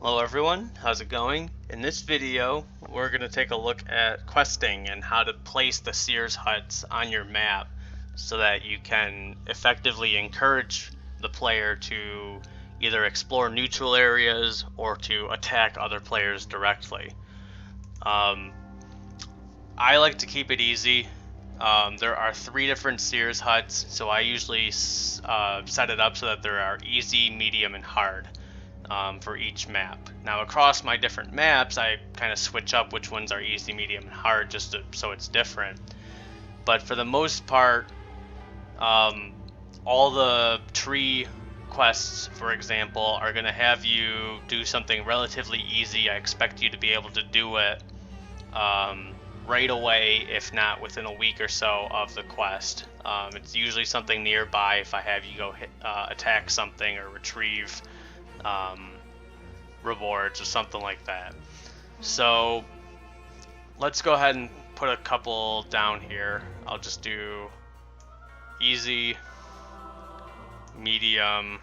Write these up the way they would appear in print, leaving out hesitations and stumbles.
Hello everyone, how's it going? In this video, we're going to take a look at questing and how to place the Sears huts on your map so that you can effectively encourage the player to either explore neutral areas or to attack other players directly. I like to keep it easy. There are 3 different Sears huts, so I usually set it up so that there are easy, medium, and hard. For each map. Now across my different maps, I kind of switch up which ones are easy, medium, and hard so it's different. But for the most part, all the tree quests, for example, are going to have you do something relatively easy. I expect you to be able to do it right away, if not within a week or so of the quest. It's usually something nearby if I have you go attack something or retrieve rewards or something like that. So let's go ahead and put a couple down here. I'll just do easy, medium,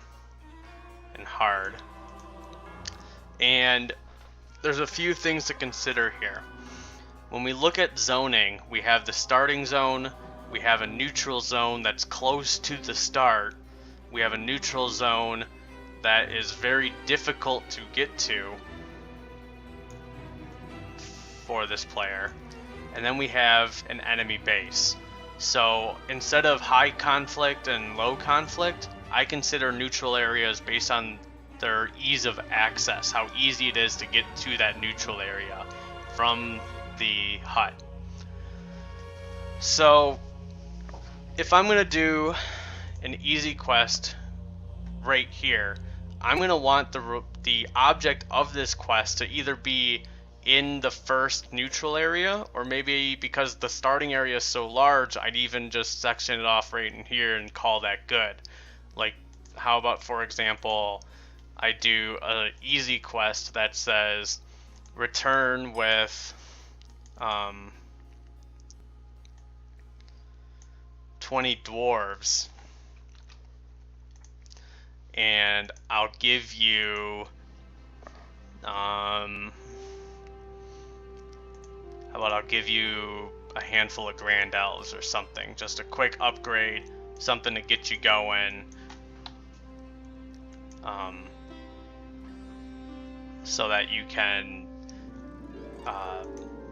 and hard. And there's a few things to consider here. When we look at zoning, we have the starting zone, we have a neutral zone that's close to the start, we have a neutral zone that is very difficult to get to for this player, and then we have an enemy base. So instead of high conflict and low conflict, I consider neutral areas based on their ease of access, how easy it is to get to that neutral area from the hut. So if I'm going to do an easy quest right here, I'm going to want the object of this quest to either be in the first neutral area, or maybe because the starting area is so large, I'd even just section it off right in here and call that good. Like, how about, for example, I do an easy quest that says return with 20 dwarves. And I'll give you how about I'll give you a handful of grand elves or something, just a quick upgrade, something to get you going, so that you can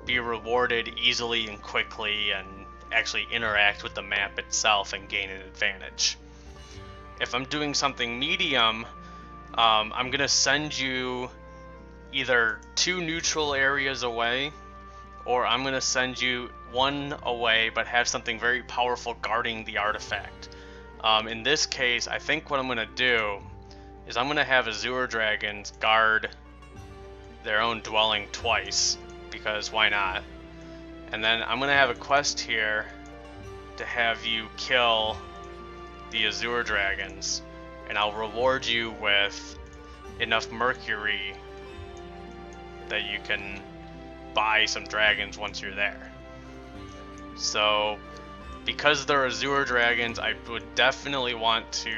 be rewarded easily and quickly and actually interact with the map itself and gain an advantage. If I'm doing something medium, I'm going to send you either 2 neutral areas away, or I'm going to send you 1 away but have something very powerful guarding the artifact. In this case, I think what I'm going to do is I'm going to have Azure Dragons guard their own dwelling twice, because why not? And then I'm going to have a quest here to have you kill the Azure Dragons, and I'll reward you with enough mercury that you can buy some dragons once you're there. So because they're Azure Dragons, I would definitely want to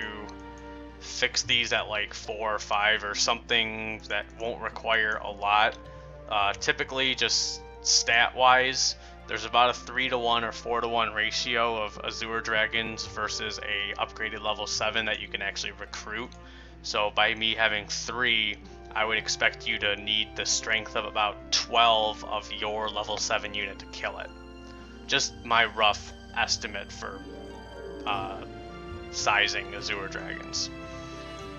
fix these at like 4 or 5 or something that won't require a lot. Typically, just stat wise, there's about a 3-to-1 or 4-to-1 ratio of Azure Dragons versus a upgraded level 7 that you can actually recruit. So by me having 3, I would expect you to need the strength of about 12 of your level 7 unit to kill it. Just my rough estimate for sizing Azure Dragons.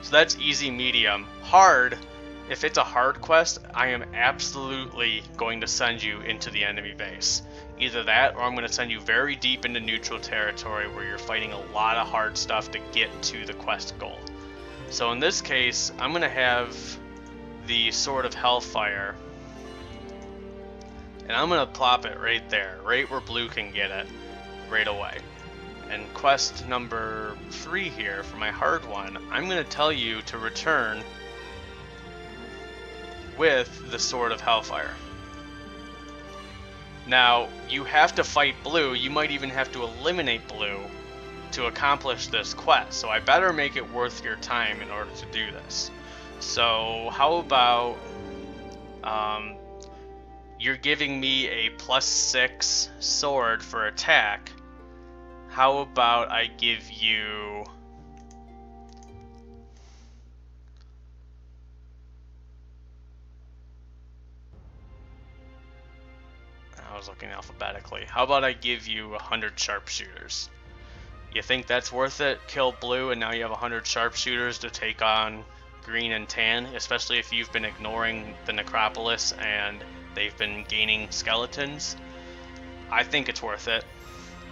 So that's easy, medium. Hard, if it's a hard quest, I am absolutely going to send you into the enemy base. Either that, or I'm going to send you very deep into neutral territory where you're fighting a lot of hard stuff to get to the quest goal. So in this case, I'm going to have the Sword of Hellfire, and I'm going to plop it right there, right where blue can get it, right away. And quest number 3 here, for my hard one, I'm going to tell you to return with the Sword of Hellfire. Now, you have to fight blue, you might even have to eliminate blue to accomplish this quest, so I better make it worth your time in order to do this. So how about you're giving me a +6 sword for attack. How about I give you I was looking alphabetically. How about I give you 100 sharpshooters? You think that's worth it? Kill blue and now you have 100 sharpshooters to take on green and tan, especially if you've been ignoring the necropolis and they've been gaining skeletons. I think it's worth it.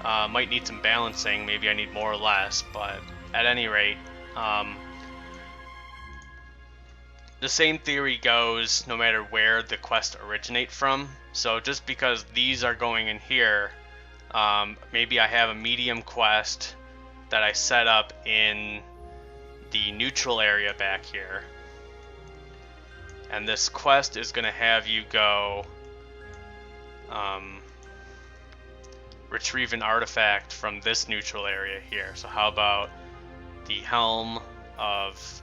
Might need some balancing, maybe I need more or less, but at any rate, the same theory goes no matter where the quests originate from. So just because these are going in here, maybe I have a medium quest that I set up in the neutral area back here. And this quest is going to have you go retrieve an artifact from this neutral area here. So how about the helm of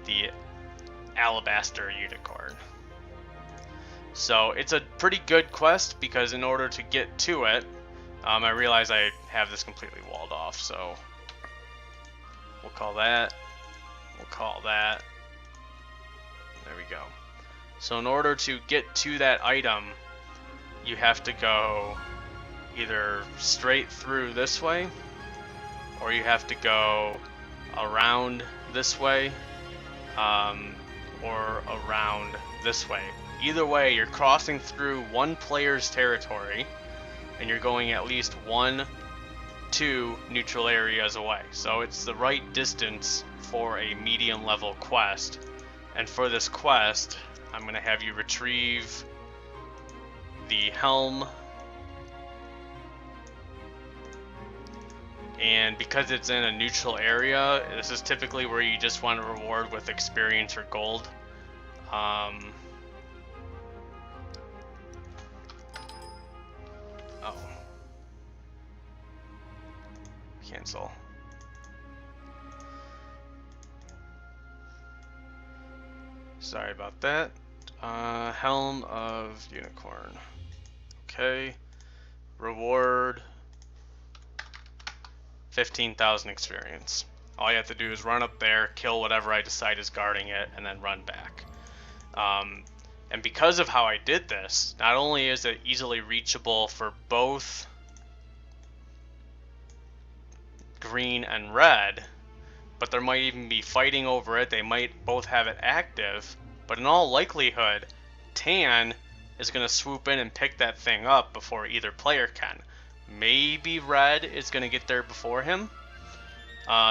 the alabaster unicorn? So it's a pretty good quest because in order to get to it, I realize I have this completely walled off, so we'll call that. There we go. So in order to get to that item, you have to go either straight through this way, or you have to go around this way, or around this way. Either way, you're crossing through one player's territory, and you're going at least 1-2 neutral areas away. So it's the right distance for a medium level quest. And for this quest, I'm going to have you retrieve the helm. And because it's in a neutral area, this is typically where you just want to reward with experience or gold. Cancel. Sorry about that. Helm of Unicorn. Okay. Reward 15,000 experience. All you have to do is run up there, kill whatever I decide is guarding it, and then run back. And because of how I did this, not only is it easily reachable for both green and red, but there might even be fighting over it. They might both have it active, but in all likelihood, tan is going to swoop in and pick that thing up before either player can. Maybe red is going to get there before him.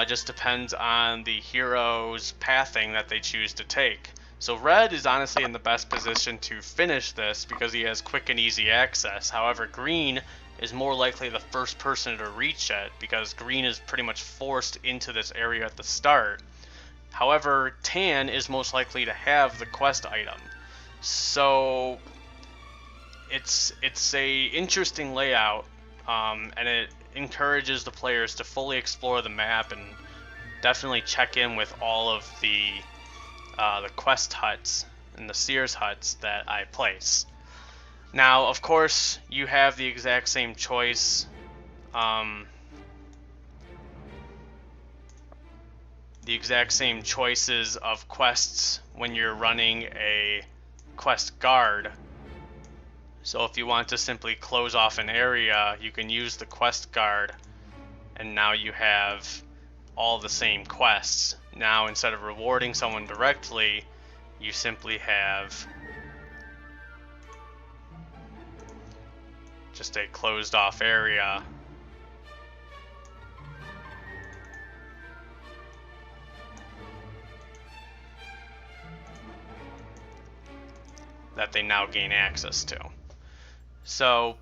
Just depends on the hero's pathing that they choose to take. So red is honestly in the best position to finish this because he has quick and easy access. However, green is more likely the first person to reach it because green is pretty much forced into this area at the start. However, tan is most likely to have the quest item. So it's a interesting layout, and it encourages the players to fully explore the map and definitely check in with all of the quest huts and the Seers huts that I place. Now, of course, you have the exact same choice. The exact same choices of quests when you're running a quest guard. So if you want to simply close off an area, you can use the quest guard, and now you have all the same quests. Now, instead of rewarding someone directly, you simply have just a closed off area that they now gain access to. So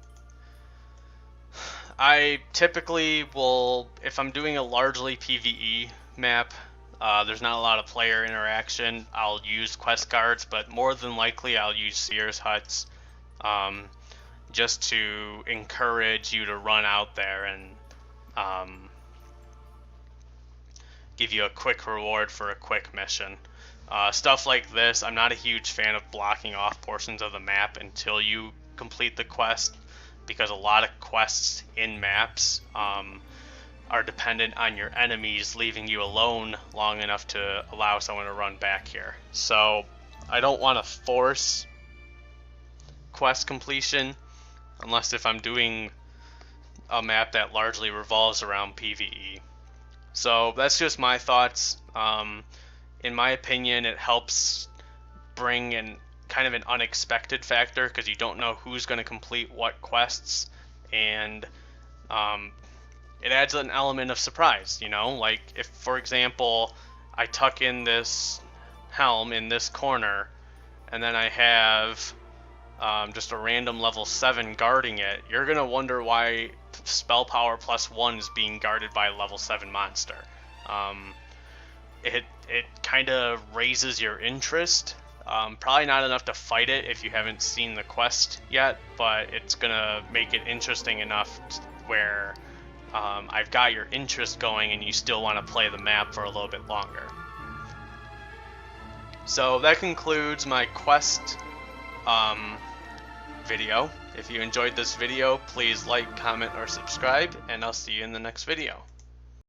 I typically will, if I'm doing a largely PvE map, there's not a lot of player interaction, I'll use quest guards, but more than likely I'll use Seers huts, just to encourage you to run out there and give you a quick reward for a quick mission. Stuff like this, I'm not a huge fan of blocking off portions of the map until you complete the quest, because a lot of quests in maps are dependent on your enemies leaving you alone long enough to allow someone to run back here. So I don't want to force quest completion unless if I'm doing a map that largely revolves around PvE. So that's just my thoughts. In my opinion, it helps bring in kind of an unexpected factor, because you don't know who's going to complete what quests, and it adds an element of surprise, you know? Like, if, for example, I tuck in this helm in this corner, and then I have just a random level 7 guarding it, you're going to wonder why spell power +1 is being guarded by a level 7 monster. It kind of raises your interest. Probably not enough to fight it if you haven't seen the quest yet, but it's going to make it interesting enough where I've got your interest going and you still want to play the map for a little bit longer. So that concludes my quest video. If you enjoyed this video, please like, comment, or subscribe, and I'll see you in the next video.